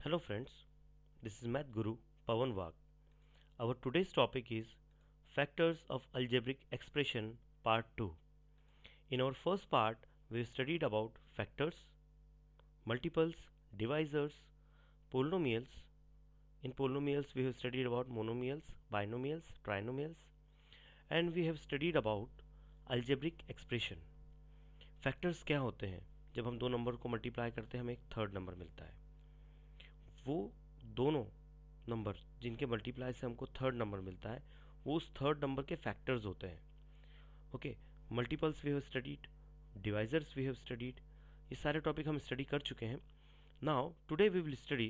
Hello friends, this is Math Guru Pawan Wag. Our today's topic is Factors of Algebraic Expression Part 2. In our first part, we studied about factors, multiples, divisors, polynomials. In polynomials, we have studied about monomials, binomials, trinomials, and we have studied about algebraic expression. Factors क्या होते हैं? जब हम दो number को multiply करते हैं हमें एक थर्ड नंबर मिलता है. वो दोनों नंबर जिनके मल्टीप्लाई से हमको थर्ड नंबर मिलता है वो उस थर्ड नंबर के फैक्टर्स होते हैं. Okay, multiples we have studied, divisors we have studied, ये सारे टॉपिक हम स्टडी कर चुके हैं. Now today we will study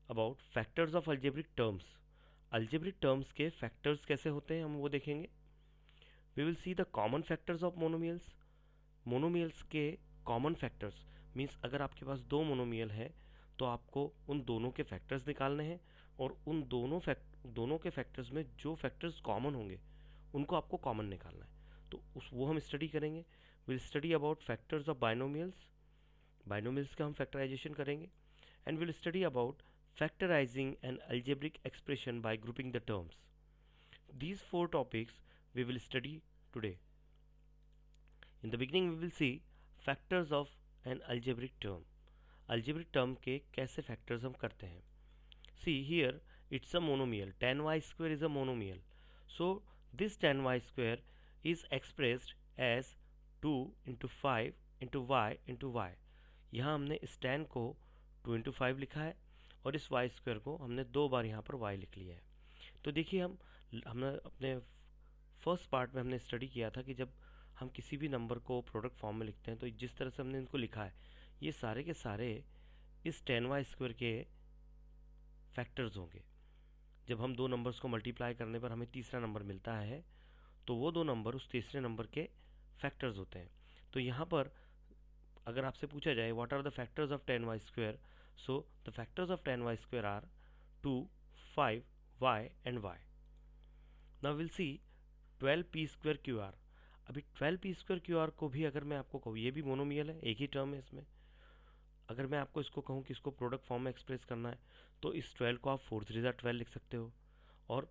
about factors of algebraic terms. Algebraic terms के फैक्टर्स कैसे होते हैं हम वो देखेंगे. We will see the common factors of monomials. Monomials के कॉमन फैक्टर्स मीन्स अगर आपके पास दो मोनोमियल है तो आपको उन दोनों के फैक्टर्स निकालने हैं और उन दोनों के फैक्टर्स में जो फैक्टर्स कॉमन होंगे उनको आपको कॉमन निकालना है. तो वो हम स्टडी करेंगे. Will study about factors of binomials. Binomials का हम फैक्टराइजेशन करेंगे and will study about factorising an algebraic expression by grouping the terms. These four topics we will study today. In the beginning we will see factors of an algebraic term. Algebraic term के कैसे factors हम करते हैं. See here it's a monomial. Tan y square is a monomial. So this tan y square is expressed as 2 into 5 into y into y. यहाँ हमने इस tan को 2 into 5 लिखा है और इस y square को हमने दो बार यहाँ पर y लिख लिया है. तो देखिए हमने अपने फर्स्ट पार्ट में हमने स्टडी किया था कि जब हम किसी भी नंबर को प्रोडक्ट फॉर्म में लिखते हैं तो जिस तरह से हमने इनको लिखा है ये सारे के सारे इस tan y स्क्वायर के फैक्टर्स होंगे. जब हम दो नंबर्स को मल्टीप्लाई करने पर हमें तीसरा नंबर मिलता है तो वो दो नंबर उस तीसरे नंबर के फैक्टर्स होते हैं. तो यहाँ पर अगर आपसे पूछा जाए what are the factors of tan y square, so the factors of tan y square are 2, 5, y and y. Now we'll see 12p square QR. अभी 12p square QR को भी अगर मैं आपको कहूँ ये भी मोनोमियल है, एक ही टर्म है इसमें. अगर मैं आपको इसको कहूँ कि इसको प्रोडक्ट फॉर्म में एक्सप्रेस करना है तो इस 12 को आप 4 3 12 लिख सकते हो और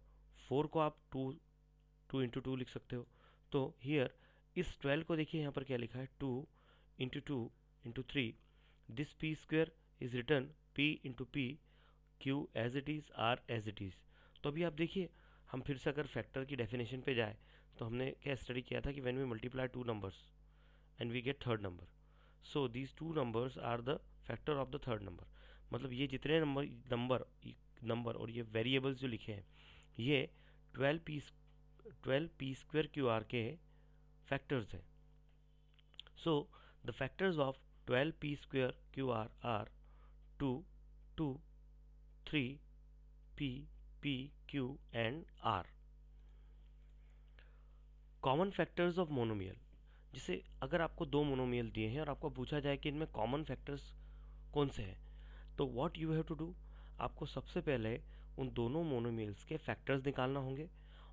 4 को आप 2 इंटू 2 लिख सकते हो. तो हियर इस 12 को देखिए यहाँ पर क्या लिखा है 2 into 2 into 3. This p square is written p into p, q as it is, r as it is. तो अभी आप देखिए हम फिर से अगर फैक्टर की डेफिनेशन पे जाए तो हमने क्या स्टडी किया था कि when we multiply two numbers and we get third number, so these two numbers are the factor of the third number. मतलब ये जितने नंबर और ये वेरिएबल्स जो लिखे हैं ये 12p स्क्वायर क्यू आर के फैक्टर्स हैं. सो the factors of 12p square Q R 2, 2, 3, p, p, q and r. Common factors of monomial. जिसे अगर आपको दो मोनोमियल दिए हैं और आपको पूछा जाए कि इनमें कॉमन फैक्टर्स कौन से हैं तो what you have to do, आपको सबसे पहले उन दोनों मोनोमियल्स के फैक्टर्स निकालना होंगे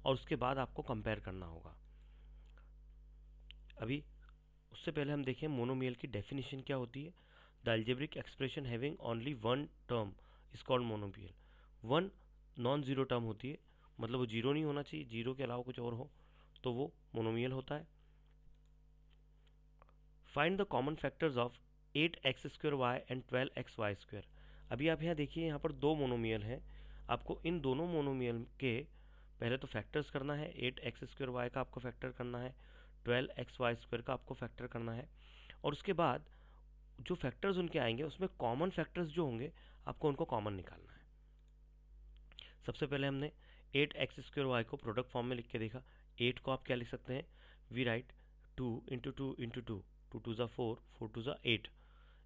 और उसके बाद आपको कंपेयर करना होगा. अभी उससे पहले हम देखें मोनोमियल की डेफिनेशन क्या होती है. The algebraic expression having only one term is called monomial. One non zero term होती है, मतलब वो जीरो नहीं होना चाहिए, जीरो के अलावा कुछ और हो तो वो मोनोमियल होता है. Find the common factors of 8x square y and 12x y square. अभी आप यहाँ देखिए यहाँ पर दो मोनोमियल हैं. आपको इन दोनों मोनोमियल के पहले तो फैक्टर्स करना है. 8x स्क्वायर वाई का आपको फैक्टर करना है, 12x वाई स्क्वायर का आपको फैक्टर करना है और उसके बाद जो फैक्टर्स उनके आएंगे उसमें कॉमन फैक्टर्स जो होंगे आपको उनको कॉमन निकालना है. सबसे पहले हमने 8x स्क्वायर वाई को प्रोडक्ट फॉर्म में लिख के देखा. 8 को आप क्या लिख सकते हैं, वी राइट 2 इंटू 2 इंटू 2, 2 2 ज़ा 4, 4 2 ज़ा 8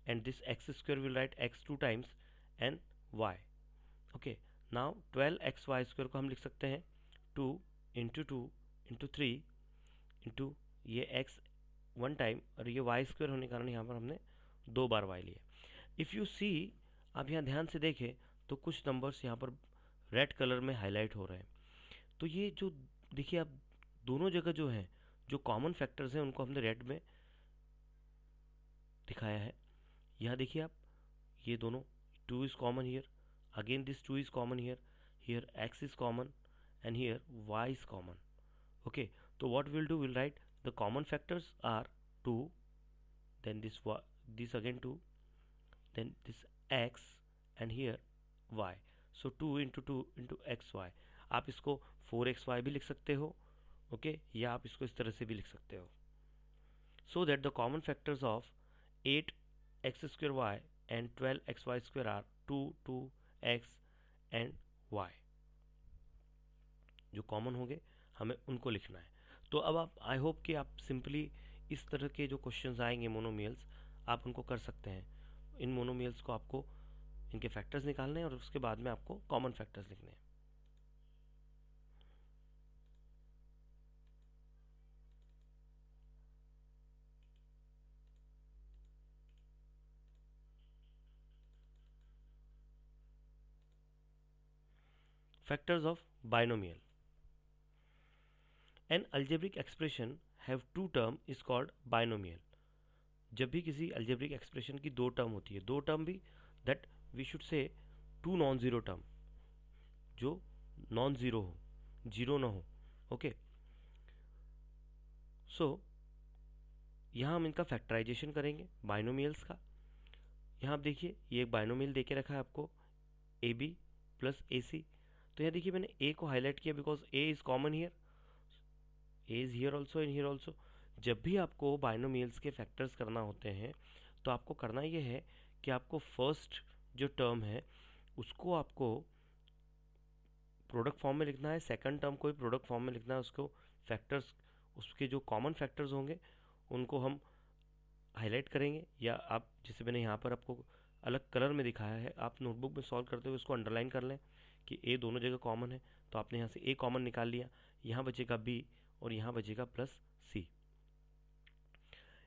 and this x square will write x 2 times and y. Okay, now 12x y square को हम लिख सकते हैं 2 इंटू 2 इंटू 3 इंटू ये x 1 टाइम और ये y स्क्वायर होने के कारण यहाँ पर हमने दो बार y लिया. इफ़ यू सी, आप यहाँ ध्यान से देखें तो कुछ नंबर्स यहाँ पर रेड कलर में हाईलाइट हो रहे हैं. तो ये जो देखिए आप दोनों जगह जो हैं जो कॉमन फैक्टर्स हैं उनको हमने रेड में दिखाया है. यहाँ देखिए आप ये दोनों 2 is common here, again this 2 is common here, here x is common, and here y is common. Okay, so what we'll do, we'll write the common factors are 2, then this again 2, then this x, and here y. So 2 into 2 into xy. आप इसको 4xy भी लिख सकते हो, okay, या आप इसको इस तरह से भी लिख सकते हो. So that the common factors of 8x square y and 12xy square are 2, 2x and y. जो कॉमन होंगे हमें उनको लिखना है. तो अब आप, आई होप कि आप सिंपली इस तरह के जो क्वेश्चंस आएंगे मोनोमियल्स, आप उनको कर सकते हैं. इन मोनोमियल्स को आपको इनके फैक्टर्स निकालने हैं और उसके बाद में आपको कॉमन फैक्टर्स लिखने हैं. Factors of binomial. An algebraic expression have two term is called binomial. जब भी किसी algebraic expression की दो टर्म होती है, दो टर्म भी, that we should say two non zero term, जो नॉन ज़ीरो हो, जीरो ना हो. ओके, सो यहाँ हम इनका फैक्टराइजेशन करेंगे बाइनोमियल्स का. यहाँ आप देखिए, ये एक बाइनोमियल दे के रखा है आपको, ए बी प्लस ए सी. तो यहाँ देखिए मैंने ए को हाईलाइट किया because A is common here, A is here also and here also. जब भी आपको बाइनोमियल्स के फैक्टर्स करना होते हैं तो आपको करना ये है कि आपको फर्स्ट जो टर्म है उसको आपको प्रोडक्ट फॉर्म में लिखना है, सेकंड टर्म को भी प्रोडक्ट फॉर्म में लिखना है. उसको फैक्टर्स, उसके जो कॉमन फैक्टर्स होंगे उनको हम हाईलाइट करेंगे, या आप जैसे मैंने यहाँ पर आपको अलग कलर में दिखाया है, आप नोटबुक में सॉल्व करते हुए उसको अंडरलाइन कर लें कि ए दोनों जगह कॉमन है. तो आपने यहाँ से ए कॉमन निकाल लिया, यहाँ बचेगा बी और यहाँ बचेगा plus C.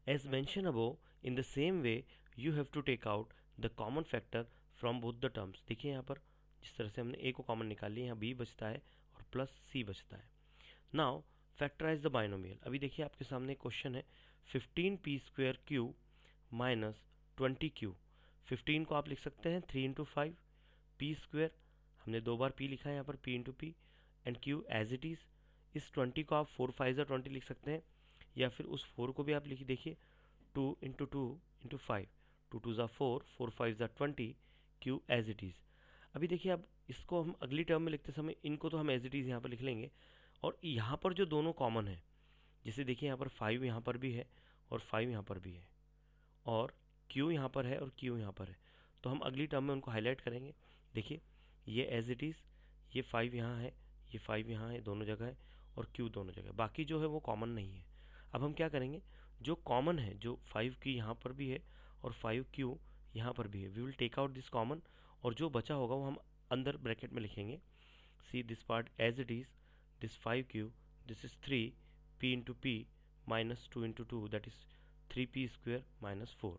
As mentioned above, in the same way you have to take out the common factor from both the terms. देखिए यहाँ पर जिस तरह से हमने a को कॉमन निकाल लिया, यहाँ b बचता है और प्लस c बचता है. Now factorize the binomial. अभी देखिए आपके सामने क्वेश्चन है 15p square Q minus 20q. 15 को आप लिख सकते हैं 3 इंटू 5, p स्क्वेयर हमने दो बार p लिखा है यहाँ पर, p into p, and q as it is. इस 20 को आप 4 5 20 लिख सकते हैं, या फिर उस 4 को भी आप लिखिए. देखिए 2 इंटू 2 इंटू 5, 2 2 ज़ा 4, 4 5 ज़ा 20, क्यू एज इट इज़. अभी देखिए अब इसको हम अगली टर्म में लिखते समय इनको तो हम एज इट इज़ यहाँ पर लिख लेंगे, और यहाँ पर जो दोनों कॉमन है, जैसे देखिए यहाँ पर 5 यहाँ पर भी है और 5 यहाँ पर भी है, और क्यू यहाँ पर है और क्यू यहाँ पर है, तो हम अगली टर्म में उनको हाईलाइट करेंगे. देखिए ये एज इट इज़, ये 5 यहाँ है, ये 5 यहाँ है, दोनों जगह है, और क्यू दोनों जगह. बाकी जो है वो कॉमन नहीं है. अब हम क्या करेंगे, जो कॉमन है, जो 5 की यहाँ पर भी है और 5 क्यू यहाँ पर भी है, we will take out this common, और जो बचा होगा वो हम अंदर ब्रैकेट में लिखेंगे. See this part as it is, this 5 q, this is 3 p into p minus 2 into 2, that is 3p square minus 4.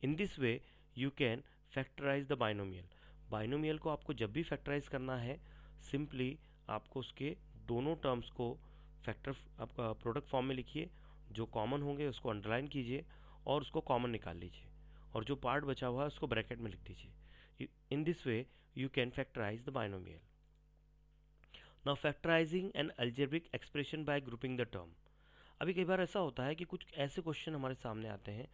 In this way you can factorise the binomial. Binomial को आपको जब भी फैक्टराइज करना है, simply आपको उसके दोनों terms को फैक्टर आपका प्रोडक्ट फॉर्म में लिखिए, जो कॉमन होंगे उसको अंडरलाइन कीजिए और उसको कॉमन निकाल लीजिए, और जो पार्ट बचा हुआ है उसको ब्रैकेट में लिख दीजिए. In this way you can factorise the binomial. Now factorising an algebraic expression by grouping the term. अभी कई बार ऐसा होता है कि कुछ ऐसे क्वेश्चन हमारे सामने आते हैं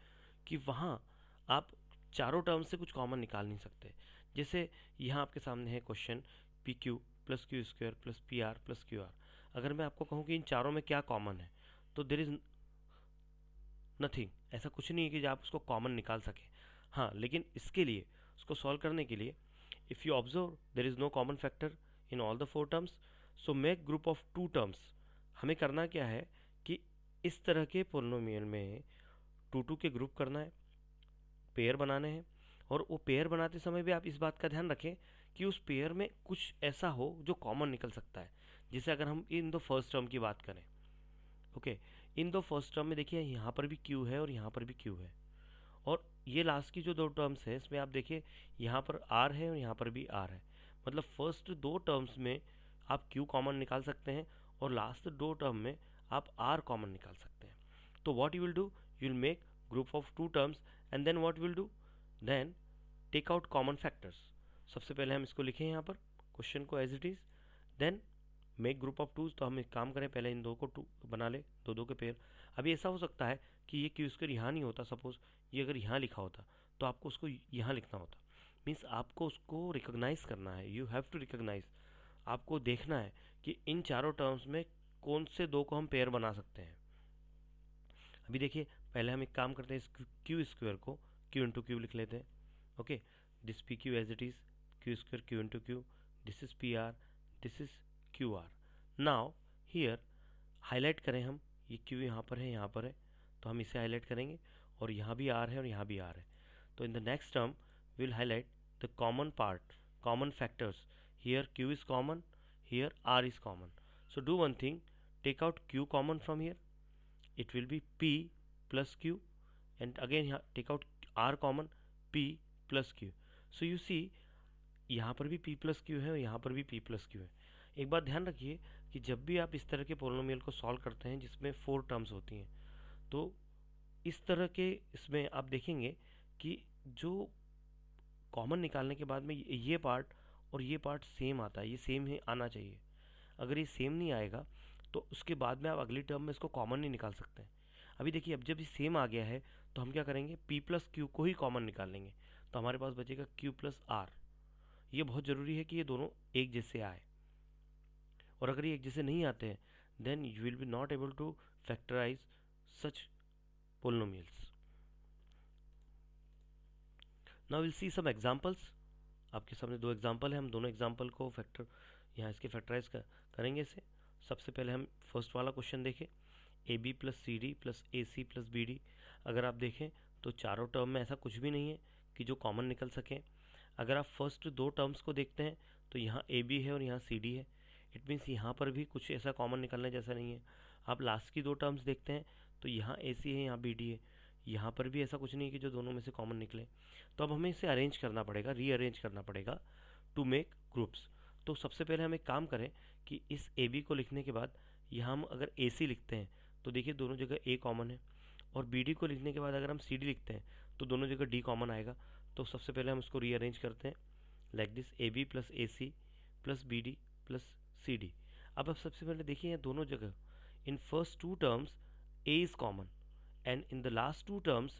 कि वहाँ आप चारों टर्म से कुछ कॉमन निकाल नहीं सकते. जैसे यहाँ आपके सामने है question P Q plus Q square plus P R plus Q R. अगर मैं आपको कहूँ कि इन चारों में क्या कॉमन है, तो देर इज नथिंग, ऐसा कुछ नहीं है कि आप उसको कॉमन निकाल सकें. हाँ, लेकिन इसके लिए, उसको सॉल्व करने के लिए, if you observe there is no common factor in all the 4 terms, so make group of 2 terms. हमें करना क्या है कि इस तरह के पोलिनोमियल में 2 2 के ग्रुप करना है, पेयर बनाने हैं, और वो पेयर बनाते समय भी आप इस बात का ध्यान रखें कि उस पेयर में कुछ ऐसा हो जो कॉमन निकल सकता है. जैसे अगर हम इन द फर्स्ट टर्म की बात करें, okay, in the first term में देखिए यहाँ पर भी क्यू है और यहाँ पर भी क्यू है, और ये लास्ट की जो दो टर्म्स है इसमें आप देखिए यहाँ पर आर है और यहाँ पर भी आर है. मतलब फर्स्ट दो टर्म्स में आप क्यू कॉमन निकाल सकते हैं और लास्ट दो टर्म में आप आर कॉमन निकाल सकते हैं. तो what you will do, you will make group of 2 terms, and then what will do, then take out common factors. सबसे पहले हम इसको लिखें यहाँ पर क्वेश्चन को as it is, then make group of twos. तो हम एक काम करें, पहले इन दो को टू बना ले, दो दो के पेयर। अभी ऐसा हो सकता है कि ये क्यू स्क्वायर यहाँ नहीं होता, सपोज ये अगर यहाँ लिखा होता तो आपको उसको यहाँ लिखना होता। मीन्स आपको उसको रिकॉग्नाइज करना है, यू हैव टू रिकॉग्नाइज। आपको देखना है कि इन चारों टर्म्स में कौन से दो को हम पेयर बना सकते हैं। अभी देखिए, पहले हम एक काम करते हैं, इस क्यू स्क्वायर को क्यू इंटू क्यू लिख लेते हैं। Okay, this p q as it is, q square q into q, this is p r, this is q r. Now here highlight करें हम, ये क्यू यहाँ पर है, यहाँ पर है, तो हम इसे हाईलाइट करेंगे, और यहाँ भी आर है और यहाँ भी आर है। तो in the next term will highlight the common part, common factors. Here q is common, here r is common. So do one thing, take out q common from here, it will be p plus q, and again here take out r common, p plus q. So you see यहाँ पर भी p plus q है और यहाँ पर भी p plus q है। एक बात ध्यान रखिए कि जब भी आप इस तरह के पोलिनोमियल को सॉल्व करते हैं जिसमें 4 टर्म्स होती हैं, तो इस तरह के इसमें आप देखेंगे कि जो कॉमन निकालने के बाद में ये पार्ट और ये पार्ट सेम आता है, ये सेम ही आना चाहिए। अगर ये सेम नहीं आएगा तो उसके बाद में आप अगली टर्म में इसको कॉमन नहीं निकाल सकते हैं। अभी देखिए, अब जब ये सेम आ गया है तो हम क्या करेंगे, p प्लस क्यू को ही कॉमन निकाल लेंगे, तो हमारे पास बचेगा q प्लस आर। ये बहुत ज़रूरी है कि ये दोनों एक जैसे आए, और अगर ये एक जैसे नहीं आते हैं then you will be not able to factorise such polynomials. Now will see some examples. आपके सामने दो एग्जांपल है, हम दोनों एग्जांपल को फैक्टर यहाँ इसके फैक्टराइज करेंगे इसे। सबसे पहले हम फर्स्ट वाला क्वेश्चन देखें, a b plus c d plus a c plus b d. अगर आप देखें तो चारों टर्म में ऐसा कुछ भी नहीं है कि जो कॉमन निकल सके। अगर आप फर्स्ट दो टर्म्स को देखते हैं तो यहाँ ए बी है और यहाँ सी डी है, इट मीन्स यहाँ पर भी कुछ ऐसा कॉमन निकलने जैसा नहीं है। आप लास्ट की दो टर्म्स देखते हैं तो यहाँ ए सी है, यहाँ बी डी है, यहाँ पर भी ऐसा कुछ नहीं है कि जो दोनों में से कॉमन निकले। तो अब हमें इसे अरेंज करना पड़ेगा, रीअरेंज करना पड़ेगा टू मेक ग्रुप्स। तो सबसे पहले हम एक काम करें कि इस ए बी को लिखने के बाद यहाँ हम अगर ए सी लिखते हैं तो देखिए दोनों जगह ए कॉमन है, और बी डी को लिखने के बाद अगर हम सी डी लिखते हैं तो दोनों जगह डी कॉमन आएगा। तो सबसे पहले हम उसको रीअरेंज करते हैं like this, a b plus a c plus b d plus c d. अब सबसे पहले देखिए दोनों जगह in first two terms a is common and in the last two terms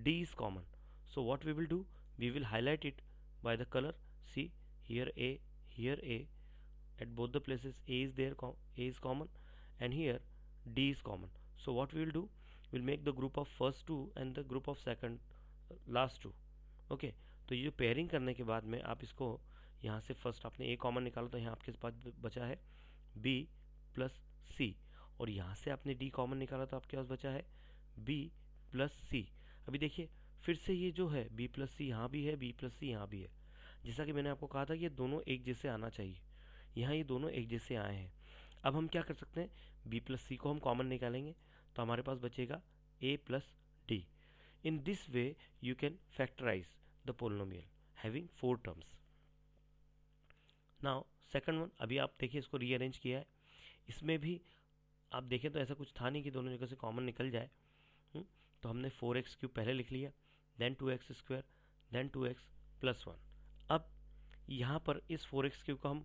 d is common. So what we will do, we will highlight it by the color. See here a, here a, at both the places a is there, a is common, and here d is common. So what we will do, we'll make the group of first two and the group of second last two. Okay, तो ये pairing करने के बाद में आप इसको यहाँ से फर्स्ट आपने a कॉमन निकाला तो यहाँ आपके पास बचा है b प्लस सी, और यहाँ से आपने d कॉमन निकाला तो आपके पास बचा है b प्लस सी। अभी देखिए फिर से ये जो है b प्लस सी यहाँ भी है, b प्लस सी यहाँ भी है। जैसा कि मैंने आपको कहा था कि ये दोनों एक जैसे आना चाहिए, यहाँ ये दोनों एक जैसे आए हैं। अब हम क्या कर सकते हैं, b प्लस सी को हम कॉमन निकालेंगे तो हमारे पास बचेगा a plus d. In this way you can factorise the polynomial having 4 terms. Now second one, अभी आप देखिए इसको रीअरेंज किया है, इसमें भी आप देखें तो ऐसा कुछ था नहीं कि दोनों जगह से कॉमन निकल जाए। तो हमने 4x क्यूब पहले लिख लिया, then 2x square, then 2x plus 1। अब यहाँ पर इस 4x क्यूब को हम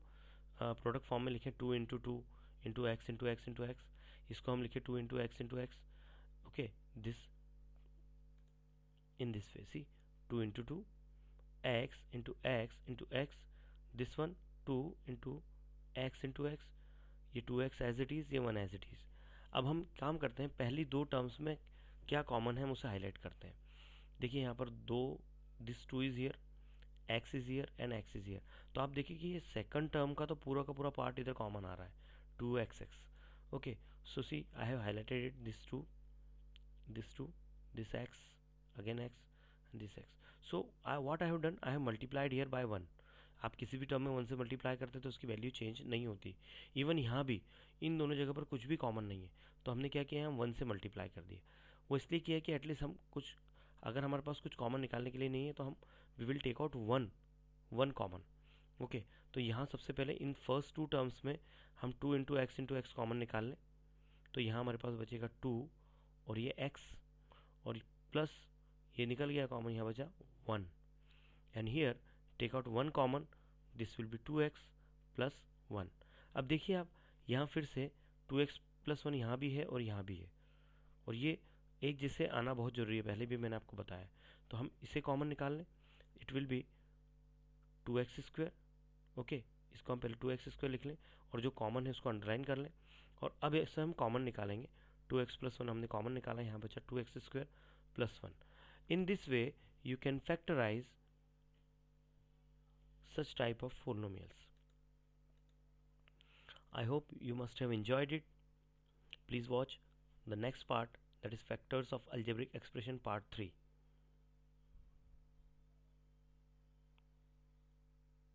प्रोडक्ट फॉर्म में लिखें 2 into two into x into x into x, इसको हम लिखें 2 into x into x. Okay, this in this way, see 2 into two x into x into x, this one 2 into x into x, ये 2x as it is, ये 1 as it is. अब हम काम करते हैं, पहली दो टर्म्स में क्या कॉमन है हम उसे हाईलाइट करते हैं। देखिए यहाँ पर दो, this 2 is here, x is here and x is here. तो आप देखिए कि ये सेकंड टर्म का पूरा पार्ट इधर कॉमन आ रहा है, 2xx। Okay, so see I have highlighted it, this 2, this x, again x, this x। So what I have done, I have multiplied here by 1। आप किसी भी टर्म में 1 से मल्टीप्लाई करते हैं तो उसकी वैल्यू चेंज नहीं होती। इवन यहाँ भी इन दोनों जगह पर कुछ भी कॉमन नहीं है, तो हमने क्या किया, हम 1 से मल्टीप्लाई कर दिया। वो इसलिए किया कि एटलीस्ट हम कुछ, अगर हमारे पास कुछ कॉमन निकालने के लिए नहीं है तो हम we will take out one common. Okay, तो यहाँ सबसे पहले इन फर्स्ट टू टर्म्स में हम 2 इंटू एक्स कॉमन निकाल लें, तो यहाँ हमारे पास बचेगा 2 और ये x, और प्लस ये निकल गया कॉमन, यहाँ बचा 1। and here take out one common, this will be 2x plus 1. अब देखिए आप यहाँ फिर से 2x plus 1 यहाँ भी है और यहाँ भी है, और ये एक जिसे आना बहुत ज़रूरी है, पहले भी मैंने आपको बताया। तो हम इसे कॉमन निकाल लें, it will be 2x square. Okay, इसको हम पहले 2x स्क्वायर लिख लें और जो कॉमन है उसको अंडरलाइन कर लें, और अब इसे हम कॉमन निकालेंगे। 2x plus 1 हमने कॉमन निकाला, यहाँ बचा 2x square plus 1. In this way you can factorize such type of polynomials. I hope you must have enjoyed it. Please watch the next part, that is factors of algebraic expression part 3.